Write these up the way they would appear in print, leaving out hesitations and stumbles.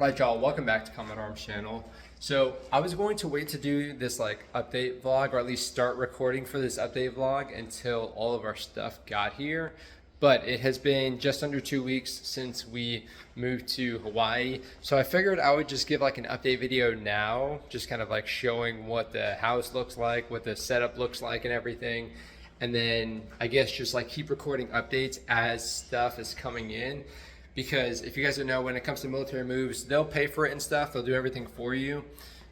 Right, y'all, welcome back to Comment Arms channel. So I was going to wait to do this like update vlog, or at least start recording for this update vlog until all of our stuff got here. But it has been just under 2 weeks since we moved to Hawaii. So I figured I would just give like an update video now, just kind of like showing what the house looks like, what the setup looks like and everything. And then I guess just like keep recording updates as stuff is coming in. Because if you guys don't know, when it comes to military moves, they'll pay for it and stuff. They'll do everything for you.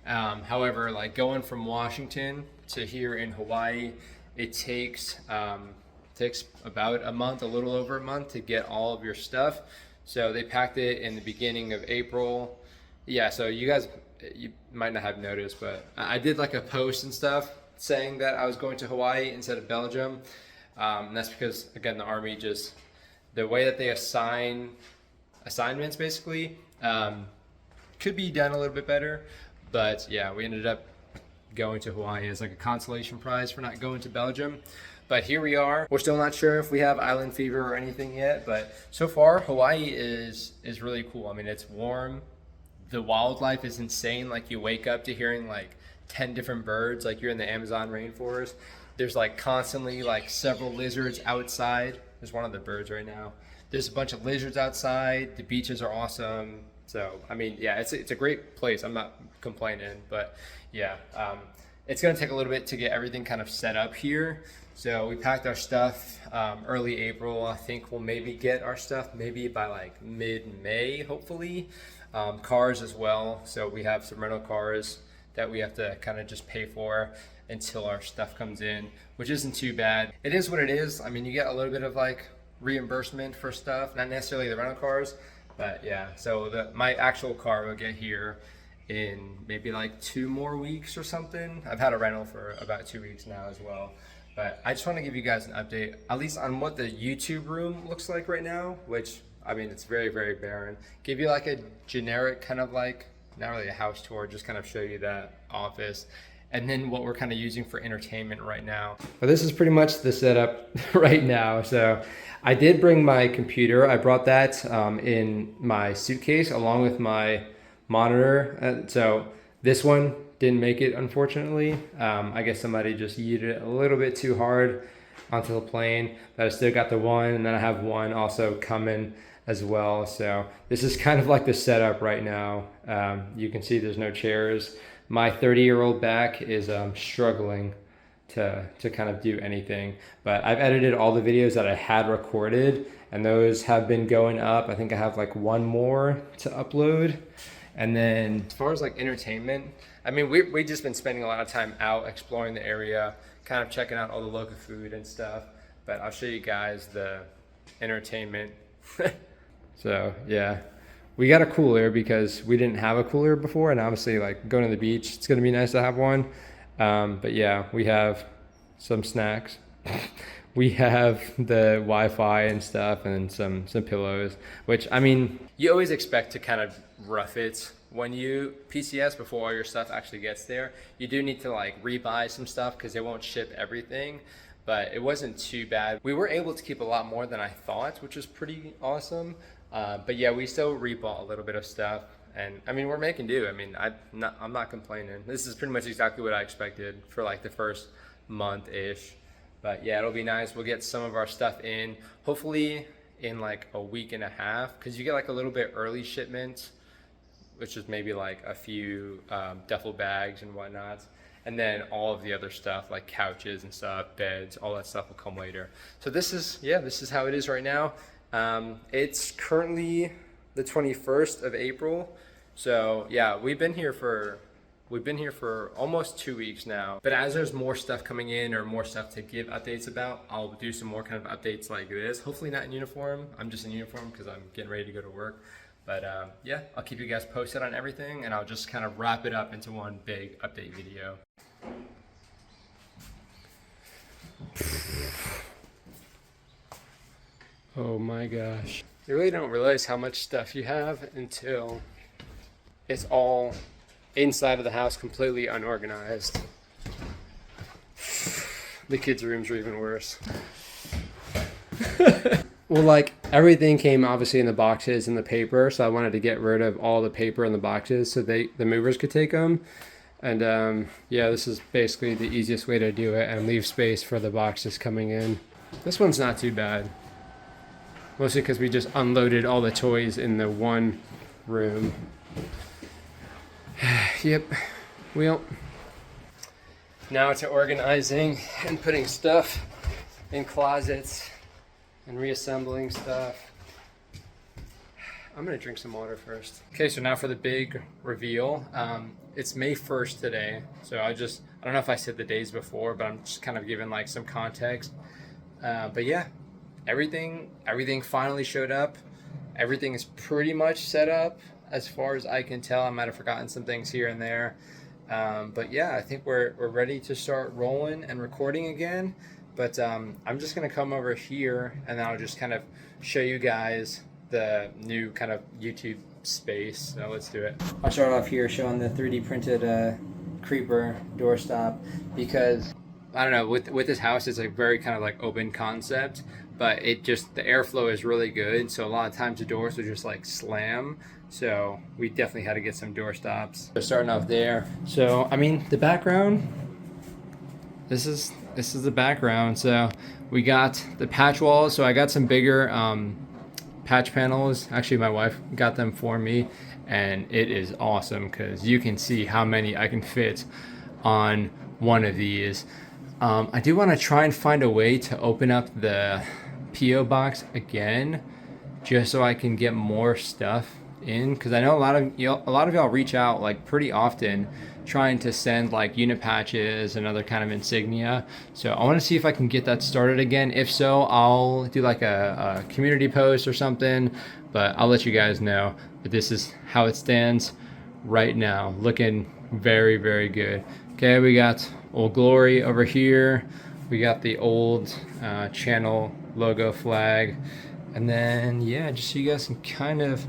However, like going from Washington to here in Hawaii, it takes about a month, a little over a month to get all of your stuff. So they packed it in the beginning of April. Yeah, so you might not have noticed, but I did like a post and stuff saying that I was going to Hawaii instead of Belgium. And that's because, again, the Army just, the way that they assign assignments basically could be done a little bit better. But yeah, we ended up going to Hawaii as like a consolation prize for not going to Belgium. But here we are. We're still not sure if we have island fever or anything yet, but so far Hawaii is really cool. I mean, it's warm. The wildlife is insane. Like you wake up to hearing like 10 different birds, like you're in the Amazon rainforest. There's like constantly like several lizards outside. There's one of the birds right now. There's a bunch of lizards outside. The beaches are awesome. So, I mean, yeah, it's a great place. I'm not complaining, but yeah, it's gonna take a little bit to get everything kind of set up here. So we packed our stuff early April. I think we'll maybe get our stuff maybe by like mid-May, hopefully. Cars as well. So we have some rental cars that we have to kind of just pay for until our stuff comes in, which isn't too bad. It is what it is. I mean, you get a little bit of like reimbursement for stuff, not necessarily the rental cars, but yeah. So my actual car will get here in maybe like 2 more weeks or something. I've had a rental for about 2 weeks now as well. But I just want to give you guys an update, at least on what the YouTube room looks like right now, which, I mean, it's very, very barren. Give you like a generic kind of like, not really a house tour, just kind of show you that office. And then what we're kind of using for entertainment right now. But this is pretty much the setup right now. So I did bring my computer. I brought that in my suitcase along with my monitor. So this one didn't make it, unfortunately. I guess somebody just yeeted it a little bit too hard onto the plane, but I still got the one, and then I have one also coming as well. So this is kind of like the setup right now. You can see there's no chairs. My 30-year-old back is struggling to kind of do anything, but I've edited all the videos that I had recorded, and those have been going up. I think I have like 1 more to upload. And then as far as like entertainment, I mean, we've just been spending a lot of time out exploring the area, kind of checking out all the local food and stuff, but I'll show you guys the entertainment. So yeah, we got a cooler because we didn't have a cooler before, and obviously like going to the beach, it's gonna be nice to have one. But yeah, we have some snacks. We have the Wi-Fi and stuff, and some pillows, which, I mean, you always expect to kind of rough it when you PCS before all your stuff actually gets there. You do need to like rebuy some stuff because they won't ship everything, but it wasn't too bad. We were able to keep a lot more than I thought, which was pretty awesome. But yeah, we still rebought a little bit of stuff, and I mean, we're making do. I mean, I'm not complaining. This is pretty much exactly what I expected for like the first month-ish. But yeah, it'll be nice. We'll get some of our stuff in, hopefully in like a week and a half, because you get like a little bit early shipment, which is maybe like a few duffel bags and whatnot. And then all of the other stuff like couches and stuff, beds, all that stuff will come later. So this is how it is right now. It's currently the 21st of April. So yeah, we've been here for almost 2 weeks now. But as there's more stuff coming in or more stuff to give updates about, I'll do some more kind of updates like this. Hopefully not in uniform. I'm just in uniform because I'm getting ready to go to work. But yeah, I'll keep you guys posted on everything, and I'll just kind of wrap it up into one big update video. Oh my gosh. You really don't realize how much stuff you have until it's all inside of the house, completely unorganized. The kids' rooms are even worse. Well, like everything came obviously in the boxes and the paper, so I wanted to get rid of all the paper in the boxes so the movers could take them. And yeah, this is basically the easiest way to do it and leave space for the boxes coming in. This one's not too bad, mostly because we just unloaded all the toys in the one room. Yep, well, now to organizing and putting stuff in closets and reassembling stuff. I'm gonna drink some water first. Okay, so now for the big reveal. It's May 1st today, so I don't know if I said the days before, but I'm just kind of giving like some context. But yeah, everything finally showed up. Everything is pretty much set up as far as I can tell. I might have forgotten some things here and there. But yeah, I think we're ready to start rolling and recording again. But I'm just gonna come over here and then I'll just kind of show you guys the new kind of YouTube space. So let's do it. I'll start off here showing the 3D printed creeper doorstop, because I don't know, with this house it's a very kind of like open concept, but it just, the airflow is really good, so a lot of times the doors will just like slam. So we definitely had to get some door stops. So starting off there. So I mean the background, this is the background. So we got the patch walls. So I got some bigger patch panels. Actually my wife got them for me, and it is awesome because you can see how many I can fit on one of these. I do want to try and find a way to open up the PO box again, just so I can get more stuff in, because I know a lot of y'all reach out like pretty often trying to send like unit patches and other kind of insignia. So I want to see if I can get that started again. If so, I'll do like a community post or something, but I'll let you guys know. But this is how it stands right now, looking very, very good. Okay, we got Old Glory over here. We got the old channel logo flag, and then yeah, just so you guys can kind of,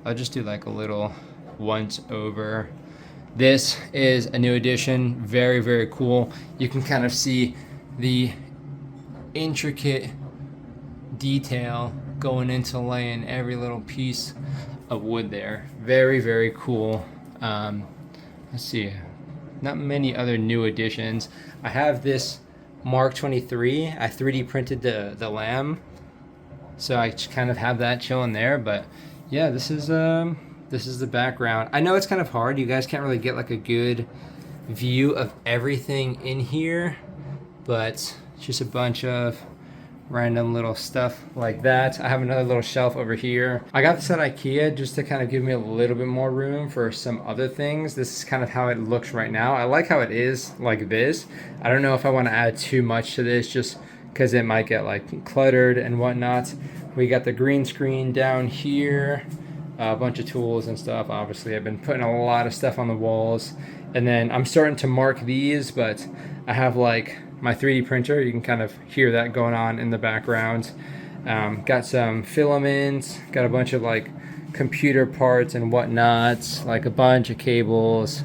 I'll just do like a little once over. This is a new addition, very, very cool. You can kind of see the intricate detail going into laying every little piece of wood there. Very, very cool. Let's see, not many other new additions. I have this Mark 23. I 3D printed the lamb, so I just kind of have that chilling there. But yeah, this is the background. I know it's kind of hard. You guys can't really get like a good view of everything in here, but it's just a bunch of random little stuff like that. I have another little shelf over here. I got this at IKEA just to kind of give me a little bit more room for some other things. This is kind of how it looks right now. I like how it is like this. I don't know if I want to add too much to this, just because it might get like cluttered and whatnot. We got the green screen down here, a bunch of tools and stuff. Obviously I've been putting a lot of stuff on the walls, and then I'm starting to mark these, but I have like my 3D printer. You can kind of hear that going on in the background. Got some filaments, got a bunch of like computer parts and whatnot, like a bunch of cables.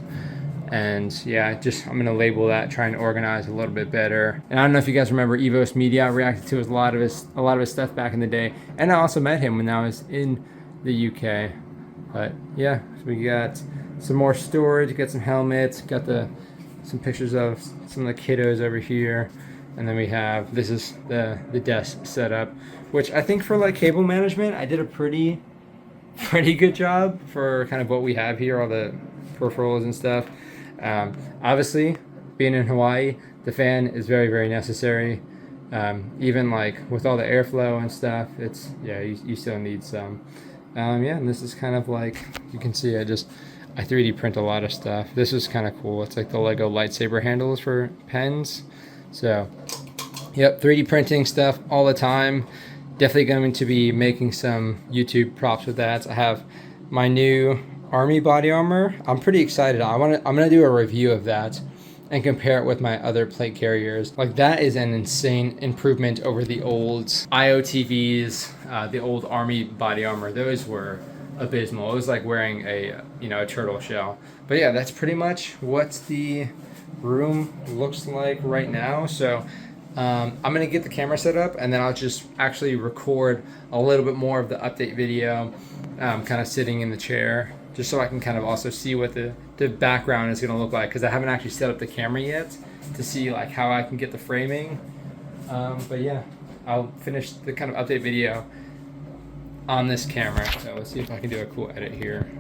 And yeah, I'm gonna label that, try and organize a little bit better. And I don't know if you guys remember Evos Media. I reacted to a lot of his stuff back in the day, and I also met him when I was in the UK. But yeah, so we got some more storage, got some helmets, got some pictures of some of the kiddos over here, and then we have, this is the desk setup, which I think for like cable management I did a pretty good job for kind of what we have here, all the peripherals and stuff. Obviously being in Hawaii, the fan is very, very necessary. Even like with all the airflow and stuff, it's, yeah, you still need some. Yeah, and this is kind of like, you can see I 3D print a lot of stuff. This is kind of cool. It's like the Lego lightsaber handles for pens. So yep, 3D printing stuff all the time. Definitely going to be making some YouTube props with that. I have my new Army body armor. I'm pretty excited. I'm gonna do a review of that and compare it with my other plate carriers. Like, that is an insane improvement over the old IOTVs, the old Army body armor. Those were abysmal. It was like wearing a turtle shell. But yeah, that's pretty much what the room looks like right now. So I'm gonna get the camera set up, and then I'll just actually record a little bit more of the update video, kind of sitting in the chair, just so I can kind of also see what the background is gonna look like, because I haven't actually set up the camera yet to see like how I can get the framing. But yeah, I'll finish the kind of update video on this camera. So let's see if I can do a cool edit here.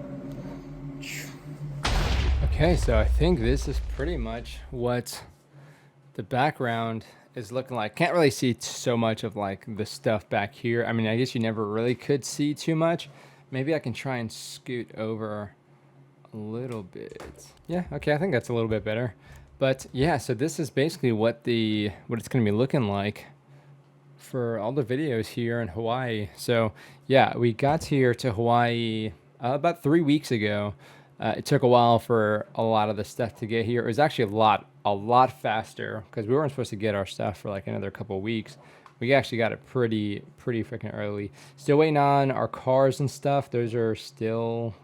Okay, so I think this is pretty much what the background is looking like. Can't really see so much of like the stuff back here. I mean, I guess you never really could see too much. Maybe I can try and scoot over a little bit. Yeah, okay, I think that's a little bit better. But yeah, so this is basically what it's gonna be looking like for all the videos here in Hawaii. So yeah, we got here to Hawaii about 3 weeks ago. It took a while for a lot of the stuff to get here. It was actually a lot faster because we weren't supposed to get our stuff for like another couple of weeks. We actually got it pretty freaking early. Still waiting on our cars and stuff. Those are still,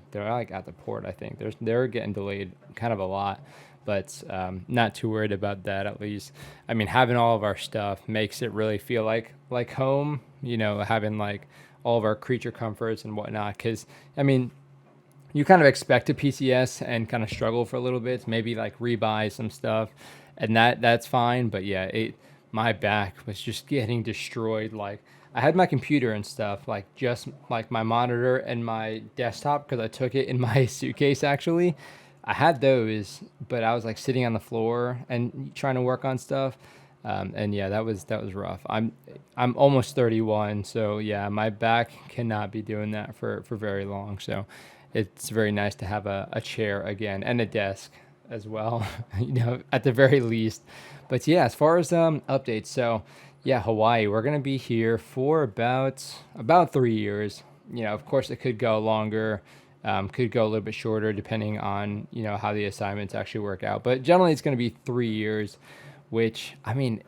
they're like at the port. I think they're getting delayed kind of a lot, but not too worried about that at least. I mean, having all of our stuff makes it really feel like home. You know, having like all of our creature comforts and whatnot. Because I mean, you kind of expect a PCS and kind of struggle for a little bit, maybe like rebuy some stuff, and that's fine. But yeah, my back was just getting destroyed. Like I had my computer and stuff, like just like my monitor and my desktop, because I took it in my suitcase actually. I had those, but I was like sitting on the floor and trying to work on stuff. And yeah, that was rough. I'm almost 31, so yeah, my back cannot be doing that for very long. So it's very nice to have a chair again and a desk as well, you know, at the very least. But yeah, as far as updates, so yeah, Hawaii, we're gonna be here for about 3 years. You know, of course, it could go longer, could go a little bit shorter depending on, you know, how the assignments actually work out. But generally, it's gonna be 3 years, which I mean,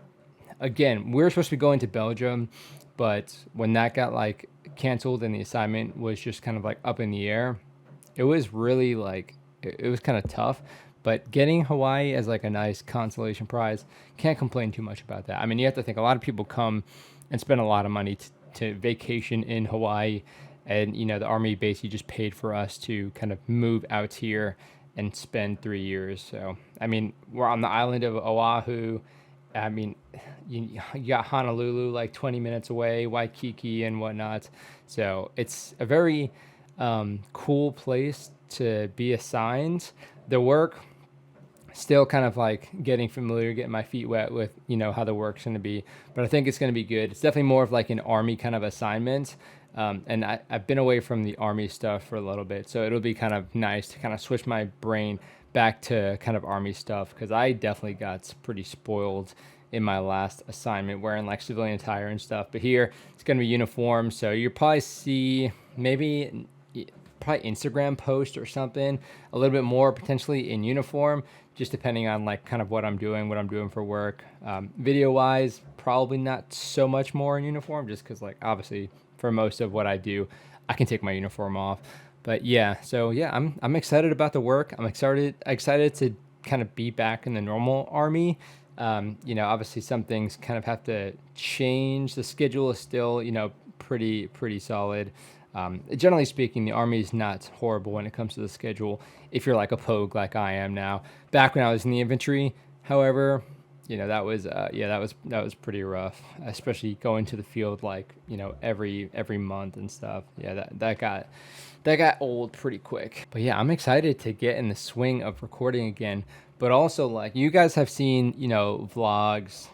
again, we were supposed to be going to Belgium, but when that got like canceled and the assignment was just kind of like up in the air, it was really like it was kind of tough. But getting Hawaii as like a nice consolation prize, can't complain too much about that. I mean, you have to think a lot of people come and spend a lot of money to vacation in Hawaii, and you know the Army basically just paid for us to kind of move out here and spend 3 years. So I mean, we're on the island of Oahu. I mean, you got Honolulu like 20 minutes away, Waikiki and whatnot. So it's a very cool place to be assigned. The work, still kind of like getting familiar, getting my feet wet with, you know, how the work's going to be. But I think it's going to be good. It's definitely more of like an Army kind of assignment. And I've been away from the Army stuff for a little bit. So it'll be kind of nice to kind of switch my brain back to kind of Army stuff, because I definitely got pretty spoiled in my last assignment wearing like civilian attire and stuff. But here it's going to be uniform. So you'll probably see maybe probably Instagram post or something a little bit more potentially in uniform, just depending on like kind of what I'm doing for work. Video wise, probably not so much more in uniform, just because like obviously for most of what I do, I can take my uniform off. But yeah, so yeah, I'm excited about the work. I'm excited to kind of be back in the normal Army. You know, obviously some things kind of have to change. The schedule is still, you know, pretty solid. Generally speaking, the Army is not horrible when it comes to the schedule if you're like a pogue like I am now. Back when I was in the infantry, however, you know, that was pretty rough, especially going to the field like, you know, every month and stuff. Yeah, that got old pretty quick. But yeah, I'm excited to get in the swing of recording again. But also, like, you guys have seen, you know, vlogs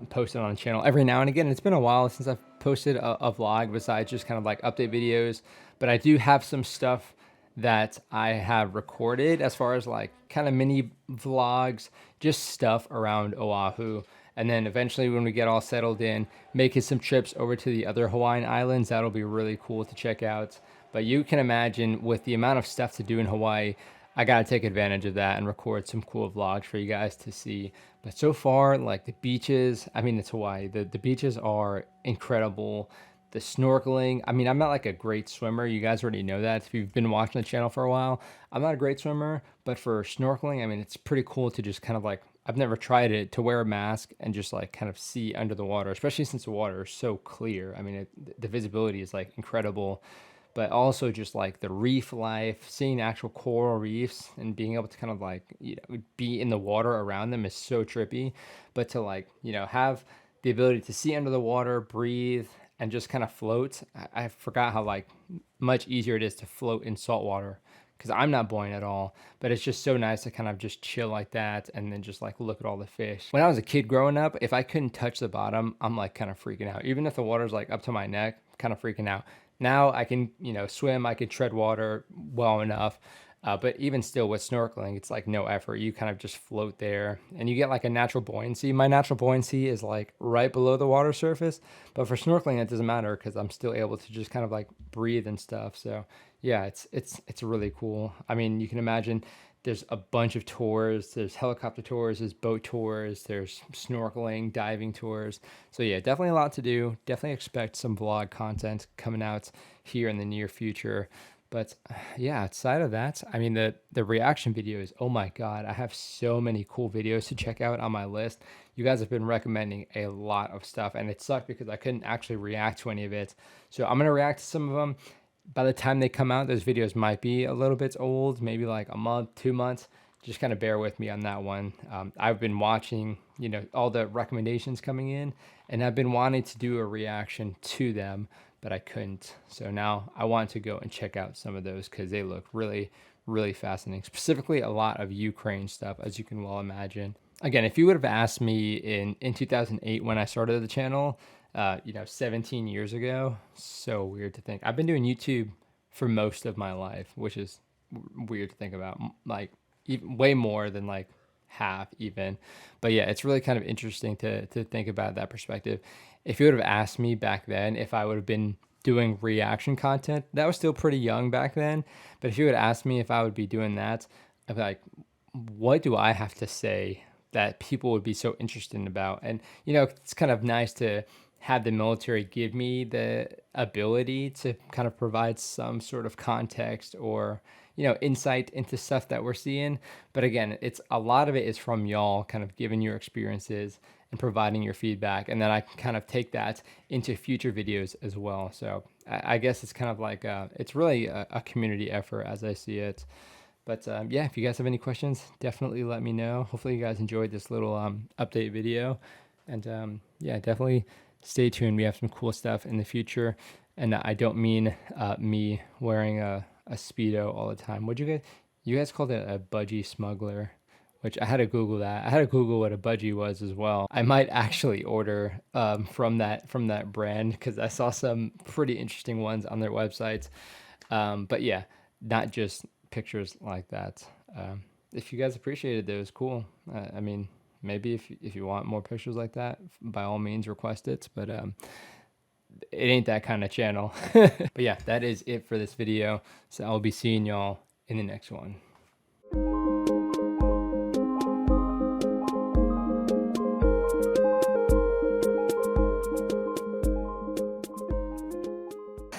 posted on the channel every now and again. It's been a while since I've posted a vlog besides just kind of like update videos. But I do have some stuff that I have recorded as far as like kind of mini vlogs, just stuff around Oahu. And then eventually when we get all settled in, making some trips over to the other Hawaiian islands, that'll be really cool to check out. But you can imagine with the amount of stuff to do in Hawaii, I gotta take advantage of that and record some cool vlogs for you guys to see. But so far, like the beaches, I mean, it's Hawaii. The beaches are incredible. The snorkeling, I mean, I'm not like a great swimmer. You guys already know that if you've been watching the channel for a while. I'm not a great swimmer, but for snorkeling, I mean, it's pretty cool to just kind of like I've never tried it to wear a mask and just like kind of see under the water, especially since the water is so clear. I mean, the visibility is like incredible, but also just like the reef life, seeing actual coral reefs and being able to kind of like, be in the water around them is so trippy. But to like, have the ability to see under the water, breathe, and just kind of float. I forgot how like much easier it is to float in salt water because I'm not buoyant at all. But it's just so nice to kind of just chill like that and then just like look at all the fish. When I was a kid growing up, if I couldn't touch the bottom, I'm like kind of freaking out. Even if the water's like up to my neck, kind of freaking out. Now I can, swim, I can tread water well enough. But even still with snorkeling, it's like no effort. You kind of just float there and you get like a natural buoyancy. My natural buoyancy is like right below the water surface. But for snorkeling, it doesn't matter because I'm still able to just kind of like breathe and stuff. So yeah, it's really cool. I mean, you can imagine there's a bunch of tours. There's helicopter tours, there's boat tours, there's snorkeling, diving tours. So yeah, definitely a lot to do. Definitely expect some vlog content coming out here in the near future. But yeah, outside of that, I mean, the reaction videos, oh my God, I have so many cool videos to check out on my list. You guys have been recommending a lot of stuff, and it sucked because I couldn't actually react to any of it. So I'm going to react to some of them. By the time they come out, those videos might be a little bit old, maybe like a month, 2 months. Just kind of bear with me on that one. I've been watching, all the recommendations coming in, and I've been wanting to do a reaction to them, but I couldn't. So now I want to go and check out some of those because they look really, really fascinating. Specifically, a lot of Ukraine stuff, as you can well imagine. Again, if you would have asked me in 2008 when I started the channel, 17 years ago, so weird to think. I've been doing YouTube for most of my life, which is weird to think about. Like, even, way more than like half even. But yeah, it's really kind of interesting to think about that perspective. If you would have asked me back then if I would have been doing reaction content, that was still pretty young back then. But if you would ask me if I would be doing that, I'd be like, what do I have to say that people would be so interested about? And, it's kind of nice to have the military give me the ability to kind of provide some sort of context or, insight into stuff that we're seeing. But again, it's a lot of it is from y'all kind of giving your experiences and providing your feedback. And then I can kind of take that into future videos as well. So I guess it's kind of like, it's really a community effort as I see it. But yeah, if you guys have any questions, definitely let me know. Hopefully you guys enjoyed this little update video. And yeah, definitely stay tuned. We have some cool stuff in the future. And I don't mean me wearing a Speedo all the time. You guys called it a budgie smuggler, which I had to Google that. I had to Google what a budgie was as well. I might actually order from that brand because I saw some pretty interesting ones on their websites. But yeah, not just pictures like that. If you guys appreciated those, cool. I mean, maybe if you want more pictures like that, by all means request it. But it ain't that kind of channel. But yeah, that is it for this video. So I'll be seeing y'all in the next one.